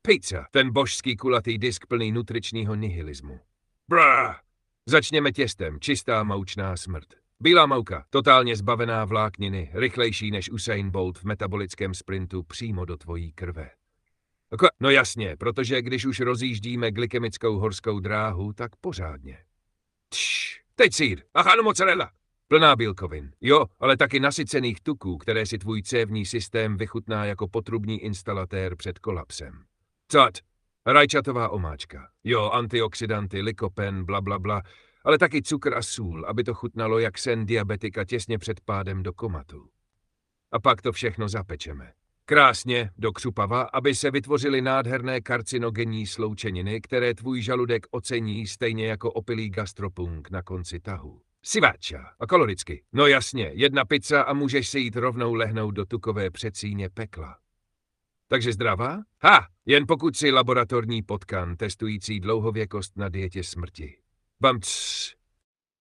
Pizza, ten božský kulatý disk plný nutričního nihilismu. Brá! Začněme těstem, čistá moučná smrt. Bílá mouka, totálně zbavená vlákniny, rychlejší než Usain Bolt v metabolickém sprintu přímo do tvojí krve. No jasně, protože když už rozjíždíme glykemickou horskou dráhu, tak pořádně. Teď sýr, no mozzarella. Plná bílkovin. Jo, ale taky nasycených tuků, které si tvůj cévní systém vychutná jako potrubní instalatér před kolapsem. Cat, rajčatová omáčka. Jo, antioxidanty, lykopen, blablabla, ale taky cukr a sůl, aby to chutnalo jak sen diabetika těsně před pádem do komatu. A pak to všechno zapečeme. Krásně, do křupava, aby se vytvořily nádherné karcinogenní sloučeniny, které tvůj žaludek ocení stejně jako opilý gastropunk na konci tahu. Siváča. A kaloricky. No jasně, jedna pizza a můžeš si jít rovnou lehnout do tukové přecíně pekla. Takže zdravá? Jen pokud si laboratorní potkan testující dlouhověkost na dietě smrti. Bamc.